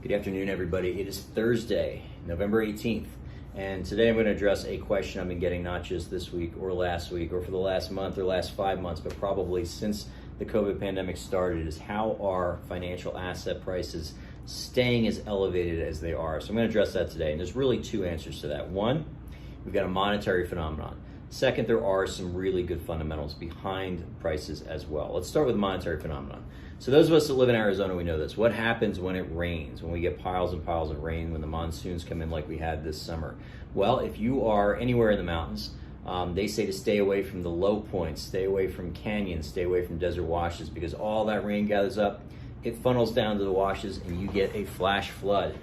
Good afternoon, everybody. It is Thursday, November 18th, and today I'm going to address a question I've been getting not just this week or last week or for the last month or last 5 months, but probably since the COVID pandemic started, is how are financial asset prices staying as elevated as they are? So I'm going to address that today, and there's really two answers to that. One, we've got a monetary phenomenon. Second, there are some really good fundamentals behind prices as well. Let's start with the monetary phenomenon. So those of us that live in Arizona, we know this. What happens when it rains, when we get piles and piles of rain, when the monsoons come in like we had this summer? Well, if you are anywhere in the mountains, they say to stay away from the low points, stay away from canyons, stay away from desert washes, because all that rain gathers up, it funnels down to the washes, and you get a flash flood.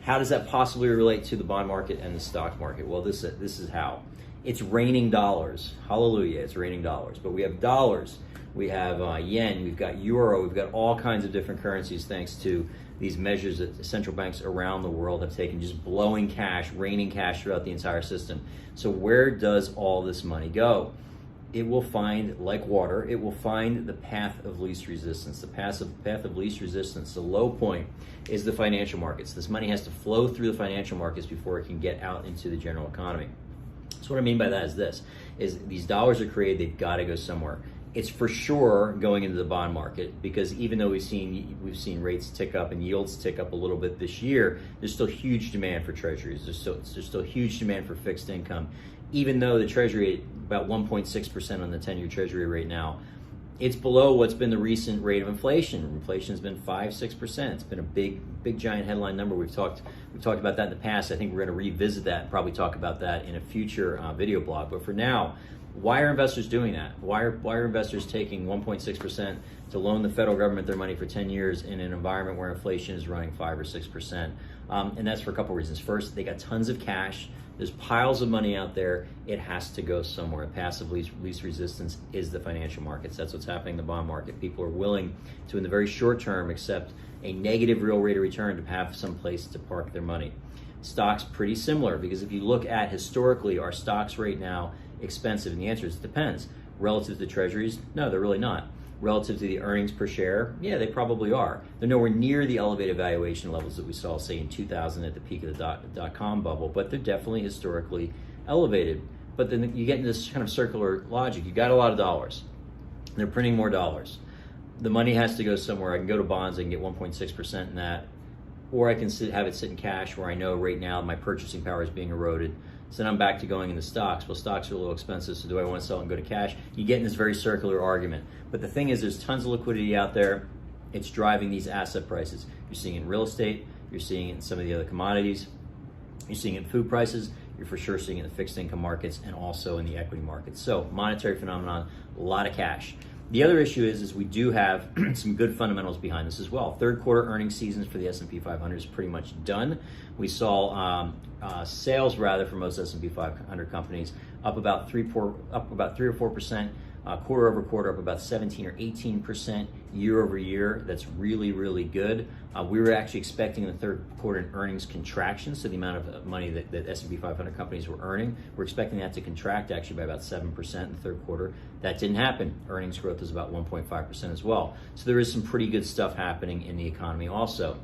How does that possibly relate to the bond market and the stock market? Well, this is how. It's raining dollars. Hallelujah, it's raining dollars. But we have dollars, we have yen, we've got euro, we've got all kinds of different currencies thanks to these measures that central banks around the world have taken, just blowing cash, raining cash throughout the entire system. So where does all this money go? It will find, like water, it will find the path of least resistance. The path of least resistance, the low point, is the financial markets. This money has to flow through the financial markets before it can get out into the general economy. So what I mean by that is this, is these dollars are created, they've got to go somewhere. It's for sure going into the bond market, because even though we've seen rates tick up and yields tick up a little bit this year, there's still huge demand for treasuries. There's still huge demand for fixed income. Even though the treasury, about 1.6% on the 10-year treasury right now, it's below what's been the recent rate of inflation. Inflation's been 5-6%. It's been a big giant headline number. We've talked about that in the past. I think we're going to revisit that and probably talk about that in a future video blog. But for now, why are investors doing that? Why are investors taking 1.6% to loan the federal government their money for 10 years in an environment where inflation is running 5 or 6%? And that's for a couple reasons. First, they got tons of cash. There's piles of money out there. It has to go somewhere. Passive least resistance is the financial markets. That's what's happening in the bond market. People are willing to, in the very short term, accept a negative real rate of return to have some place to park their money. Stocks, pretty similar, because if you look at historically, are stocks right now expensive? And the answer is it depends. Relative to treasuries, no, they're really not. Relative to the earnings per share, yeah, they probably are. They're nowhere near the elevated valuation levels that we saw, say, in 2000 at the peak of the dot-com bubble, but they're definitely historically elevated. But then you get into this kind of circular logic. You got a lot of dollars. They're printing more dollars. The money has to go somewhere. I can go to bonds, I can get 1.6% in that, or I can have it sit in cash where I know right now my purchasing power is being eroded. So then I'm back to going into stocks. Well, stocks are a little expensive, so do I want to sell and go to cash? You get in this very circular argument. But the thing is, there's tons of liquidity out there. It's driving these asset prices. You're seeing it in real estate. You're seeing it in some of the other commodities. You're seeing it in food prices. You're for sure seeing it in the fixed income markets and also in the equity markets. So monetary phenomenon, a lot of cash. The other issue is we do have some good fundamentals behind this as well. Third quarter earnings seasons for the S&P 500 is pretty much done. We saw sales rather for most S&P 500 companies up about 3 or 4%, quarter over quarter up about 17 or 18% year over year. That's really good. We were actually expecting in the third quarter an earnings contraction, so the amount of money that S&P 500 companies were earning, we're expecting that to contract actually by about 7% in the third quarter. That didn't happen. Earnings growth is about 1.5% as well. So there is some pretty good stuff happening in the economy also.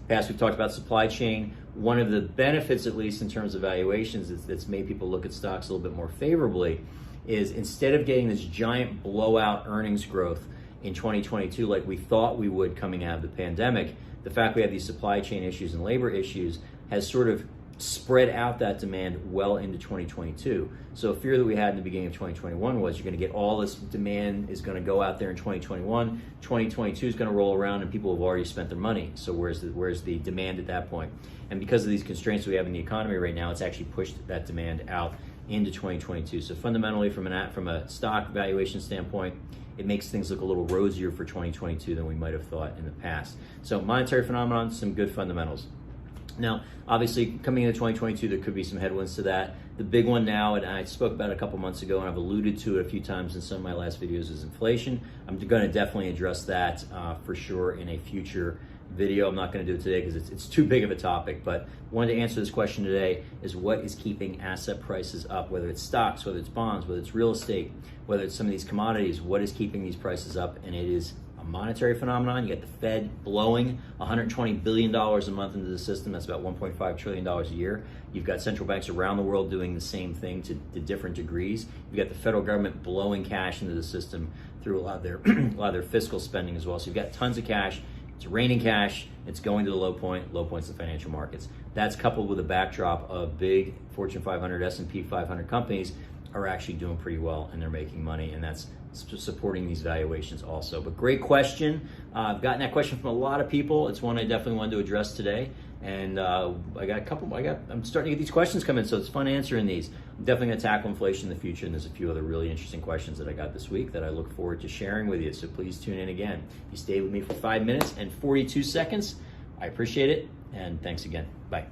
Past, we've talked about supply chain. One of the benefits, at least in terms of valuations, that's made people look at stocks a little bit more favorably is instead of getting this giant blowout earnings growth in 2022 like we thought we would coming out of the pandemic, the fact we have these supply chain issues and labor issues has sort of spread out that demand well into 2022. So a fear that we had in the beginning of 2021 was you're going to get all this demand is going to go out there in 2021. 2022 is going to roll around and people have already spent their money. So where's the demand at that point? And because of these constraints we have in the economy right now, it's actually pushed that demand out into 2022. So fundamentally, from a stock valuation standpoint, it makes things look a little rosier for 2022 than we might have thought in the past. So monetary phenomenon, some good fundamentals. Now, obviously, coming into 2022, there could be some headwinds to that. The big one now, and I spoke about it a couple months ago, and I've alluded to it a few times in some of my last videos, is inflation. I'm going to definitely address that for sure in a future video. I'm not going to do it today because it's too big of a topic, but wanted to answer this question today is what is keeping asset prices up, whether it's stocks, whether it's bonds, whether it's real estate, whether it's some of these commodities, what is keeping these prices up? And it is a monetary phenomenon. You got the Fed blowing $120 billion a month into the system. That's about $1.5 trillion a year. You've got central banks around the world doing the same thing to different degrees. You've got the federal government blowing cash into the system through a lot of their fiscal spending as well. So you've got tons of cash. It's raining cash. It's going to the low point. Low point's the financial markets. That's coupled with a backdrop of big Fortune 500, S&P 500 companies are actually doing pretty well and they're making money, and that's supporting these valuations also. But great question. I've gotten that question from a lot of people. It's one I definitely wanted to address today. And I'm starting to get these questions come in, so it's fun answering these. I'm definitely going to tackle inflation in the future, and there's a few other really interesting questions that I got this week that I look forward to sharing with you. So please tune in again. You stayed with me for 5 minutes and 42 seconds. I appreciate it, and thanks again. Bye.